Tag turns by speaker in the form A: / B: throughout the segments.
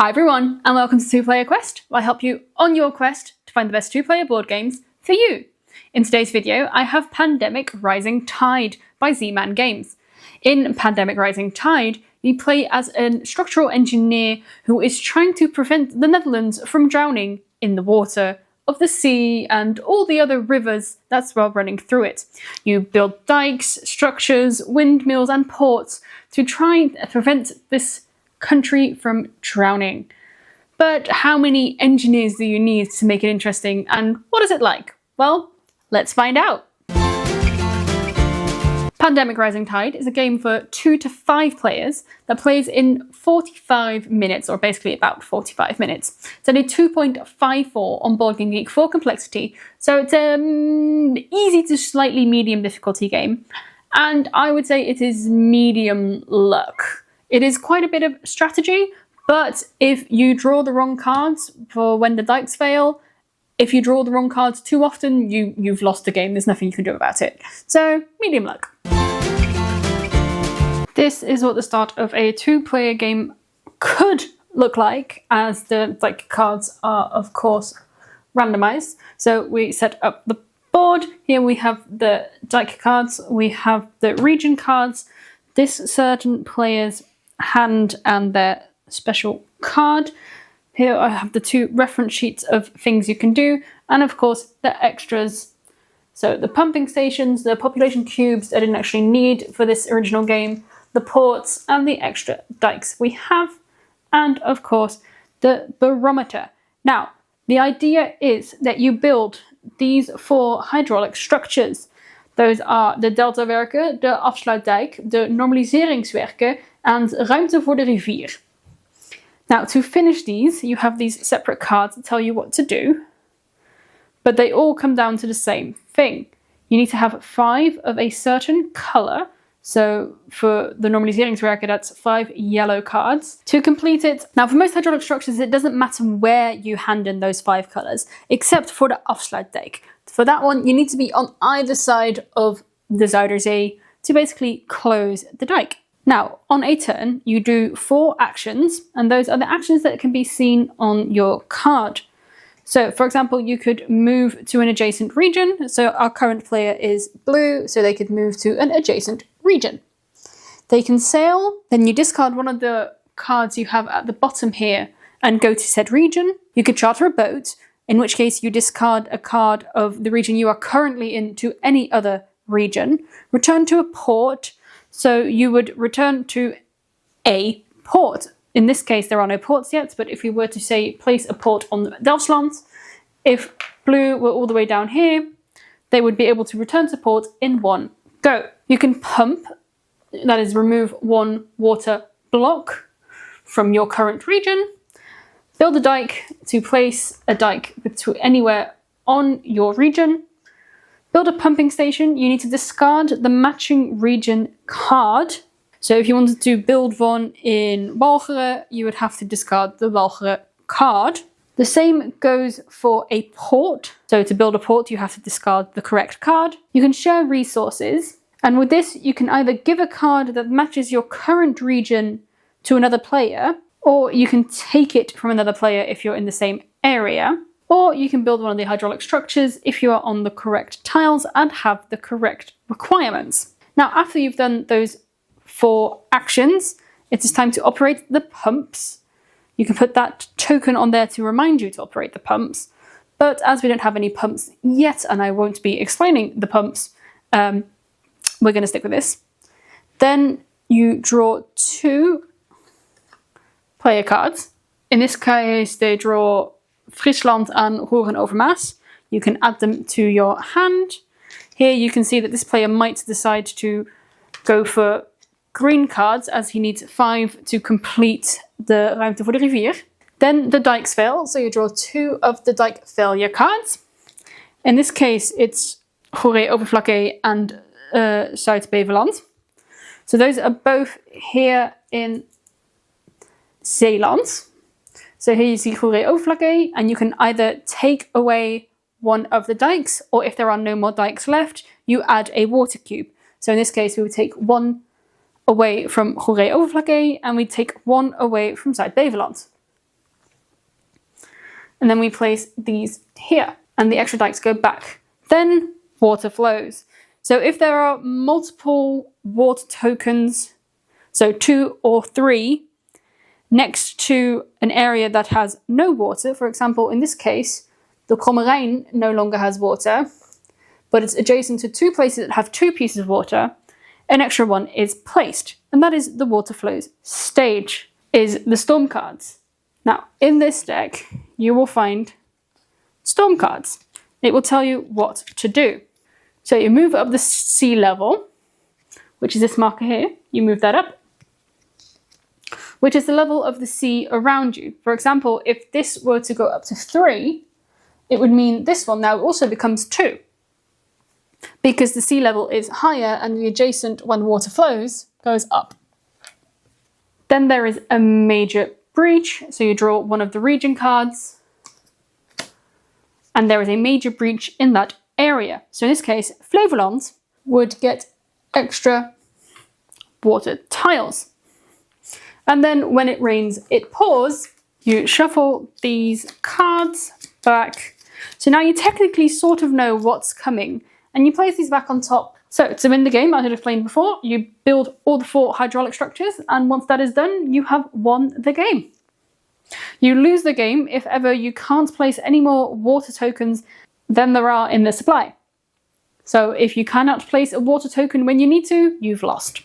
A: Hi everyone, and welcome to Two-Player Quest, where I help you on your quest to find the best two-player board games for you. In today's video, I have Pandemic Rising Tide by Z-Man Games. In Pandemic Rising Tide, you play as a structural engineer who is trying to prevent the Netherlands from drowning in the water of the sea and all the other rivers that's running through it. You build dikes, structures, windmills and ports to try and prevent this country from drowning. But how many engineers do you need to make it interesting, and what is it like? Well, let's find out. Pandemic Rising Tide is a game for 2 to 5 players that plays in 45 minutes, or basically about 45 minutes. It's only 2.54 on Board Game Geek for complexity, so it's an easy to slightly medium difficulty game. And I would say it is medium luck. It is quite a bit of strategy, but if you draw the wrong cards for when the dikes fail, if you draw the wrong cards too often, you've lost the game. There's nothing you can do about it. So, medium luck. This is what the start of a 2-player game could look like, as the dike cards are, of course, randomized. So we set up the board. Here we have the dike cards. We have the region cards. This certain player's hand and their special card. Here I have the 2 reference sheets of things you can do, and of course the extras. So the pumping stations, the population cubes I didn't actually need for this original game, the ports and the extra dikes we have, and of course the barometer. Now, the idea is that you build these 4 hydraulic structures. Those are de deltawerken, de afsluitdijk, de normaliseringswerken, and ruimte voor de rivier. Now, to finish these, you have these separate cards that tell you what to do, but they all come down to the same thing. You need to have 5 of a certain colour. So for the normaliseringswerken, that's 5 yellow cards to complete it. Now, for most hydraulic structures, it doesn't matter where you hand in those 5 colours, except for the afsluitdijk. For that one, you need to be on either side of the Zuiderzee to basically close the dike. Now, on a turn, you do 4 actions, and those are the actions that can be seen on your card. So, for example, you could move to an adjacent region. So our current player is blue, so they could move to an adjacent region. They can sail, then you discard one of the cards you have at the bottom here and go to said region. You could charter a boat, in which case you discard a card of the region you are currently in to any other region. Return to a port, so you would return to a port. In this case, there are no ports yet, but if we were to say place a port on the Delfsland, if blue were all the way down here, they would be able to return to port in one go. You can pump, that is remove 1 water block from your current region, build a dike to place a dike to anywhere on your region, build a pumping station. You need to discard the matching region card. So if you wanted to build one in Walcheren, you would have to discard the Walcheren card. The same goes for a port. So to build a port, you have to discard the correct card. You can share resources. And with this, you can either give a card that matches your current region to another player, or you can take it from another player if you're in the same area, or you can build one of the hydraulic structures if you are on the correct tiles and have the correct requirements. Now, after you've done those 4 actions, it is time to operate the pumps. You can put that token on there to remind you to operate the pumps, but as we don't have any pumps yet, and I won't be explaining the pumps, we're going to stick with this. Then you draw 2 player cards. In this case, they draw Friesland and Roeren over Maas. You can add them to your hand. Here you can see that this player might decide to go for green cards, as he needs 5 to complete the ruimte voor de rivier. Then the dikes fail, so you draw 2 of the dike failure cards. In this case, it's Goeree Overflakkee and Zuid-Beveland. So those are both here in Zeeland. So here you see Goeree Overflakkee, and you can either take away one of the dikes, or if there are no more dikes left, you add a water cube. So in this case, we would take 1 away from Goeree Overflakkee, and we take 1 away from Zuid-Beveland. And then we place these here, and the extra dikes go back. Then water flows. So if there are multiple water tokens, so 2 or 3, next to an area that has no water, for example, in this case, the Cooperative no longer has water, but it's adjacent to 2 places that have 2 pieces of water, an extra one is placed, and that is the water flows stage, is the storm cards. Now, in this deck, you will find storm cards. It will tell you what to do. So you move up the sea level, which is this marker here, you move that up, which is the level of the sea around you. For example, if this were to go up to 3, it would mean this one now also becomes 2, because the sea level is higher and the adjacent, when water flows, goes up. Then there is a major breach, so you draw one of the region cards, and there is a major breach in that area. So in this case, Flevoland would get extra water tiles. And then when it rains, it pours. You shuffle these cards back. So now you technically sort of know what's coming, and you place these back on top. So to win the game, as I explained before, you build all the 4 hydraulic structures, and once that is done, you have won the game. You lose the game if ever you can't place any more water tokens than there are in the supply. So if you cannot place a water token when you need to, you've lost.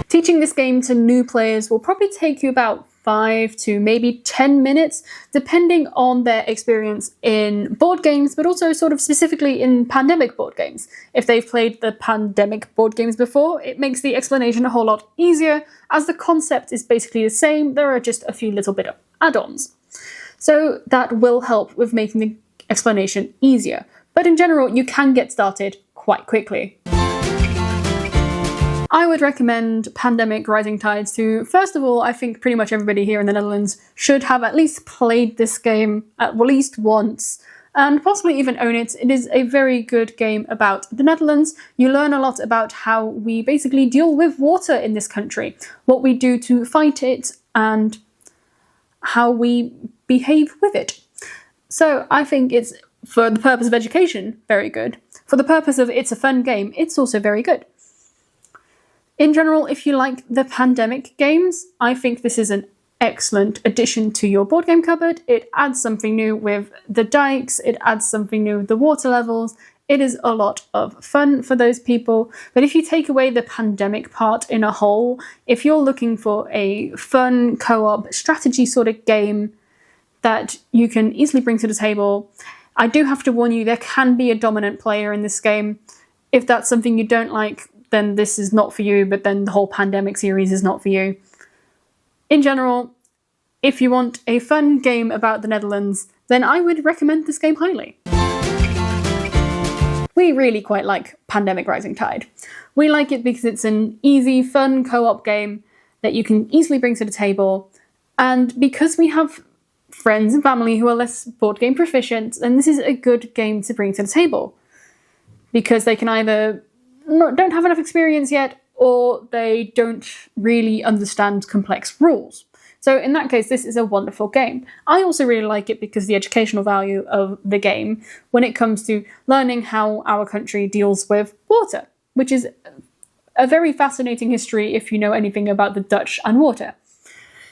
A: Teaching this game to new players will probably take you about 5 to maybe 10 minutes, depending on their experience in board games, but also sort of specifically in pandemic board games. If they've played the pandemic board games before, it makes the explanation a whole lot easier, as the concept is basically the same, there are just a few little bit of add-ons. So that will help with making the explanation easier. But in general, you can get started quite quickly. I would recommend Pandemic Rising Tides to, first of all, I think pretty much everybody here in the Netherlands should have at least played this game at least once, and possibly even own it. It is a very good game about the Netherlands. You learn a lot about how we basically deal with water in this country, what we do to fight it, and how we behave with it. So I think it's, for the purpose of education, very good. For the purpose of it's a fun game, it's also very good. In general, if you like the pandemic games, I think this is an excellent addition to your board game cupboard. It adds something new with the dikes, it adds something new with the water levels. It is a lot of fun for those people. But if you take away the pandemic part in a whole, if you're looking for a fun co-op strategy sort of game that you can easily bring to the table, I do have to warn you, there can be a dominant player in this game. If that's something you don't like, then this is not for you, but then the whole pandemic series is not for you. In general, if you want a fun game about the Netherlands, then I would recommend this game highly. We really quite like Pandemic Rising Tide. We like it because it's an easy, fun co-op game that you can easily bring to the table, and because we have friends and family who are less board game proficient, then this is a good game to bring to the table, because they can either don't have enough experience yet, or they don't really understand complex rules. So in that case, this is a wonderful game. I also really like it because the educational value of the game when it comes to learning how our country deals with water, which is a very fascinating history if you know anything about the Dutch and water.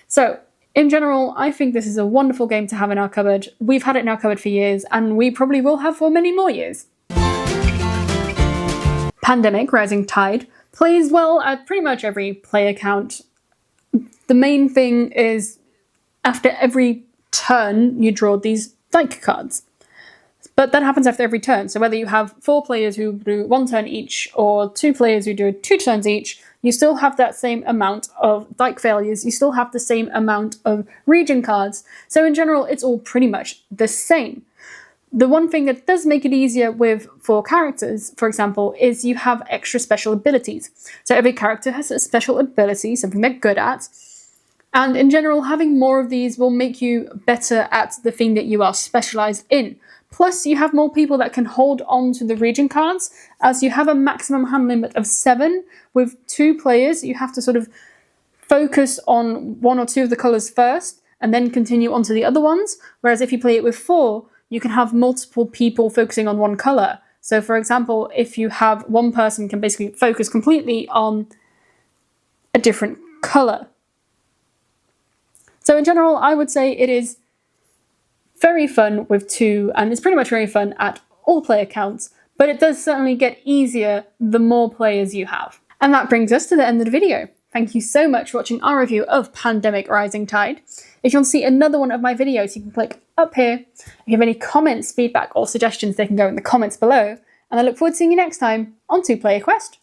A: So in general, I think this is a wonderful game to have in our cupboard. We've had it in our cupboard for years, and we probably will have for many more years. Pandemic Rising Tide plays well at pretty much every player count. The main thing is, after every turn, you draw these dike cards. But that happens after every turn, so whether you have 4 players who do 1 turn each, or 2 players who do 2 turns each, you still have that same amount of dike failures, you still have the same amount of region cards, so in general it's all pretty much the same. The one thing that does make it easier with 4 characters, for example, is you have extra special abilities. So every character has a special ability, something they're good at. And in general, having more of these will make you better at the thing that you are specialized in. Plus, you have more people that can hold on to the region cards, as you have a maximum hand limit of 7. With 2 players, you have to sort of focus on 1 or 2 of the colours first, and then continue onto the other ones. Whereas if you play it with 4, you can have multiple people focusing on one colour. So for example, if you have one person can basically focus completely on a different colour. So in general, I would say it is very fun with 2, and it's pretty much very fun at all player counts, but it does certainly get easier the more players you have. And that brings us to the end of the video. Thank you so much for watching our review of Pandemic Rising Tide. If you want to see another one of my videos, you can click up here. If you have any comments, feedback, or suggestions, they can go in the comments below. And I look forward to seeing you next time on 2 Player Quest.